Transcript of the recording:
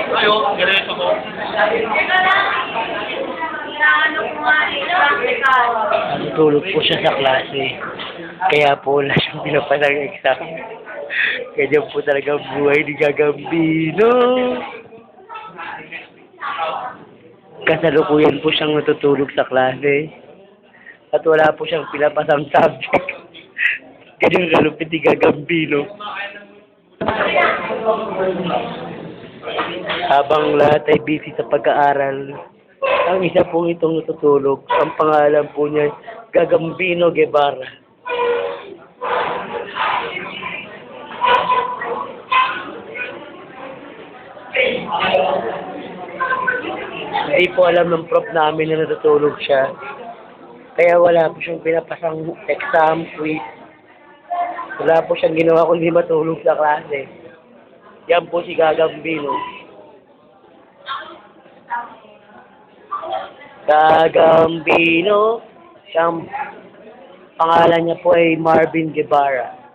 Ayo, ganito ko. Natutulog po siya sa klase. Kaya po wala siyang pinapalang exam. Ganyan po talaga ang buhay ni Gagambino. Kasalukuyan po siyang natutulog sa klase. At wala po siyang pinapasang subject. Ganyan kalupit ni Gagambino. Habang lahat ay busy sa pag-aaral, ang isa pong itong natutulog, ang pangalan po niya, Gagambino Guevara. Hindi po alam ng prof namin na natutulog siya. Kaya wala po siyang pinapasang exam, quiz. Wala po siyang ginawa kundi matulog sa klase. Yan po si Gagambino. Gagambino, siyang pangalan niya po ay Marvin Guevara.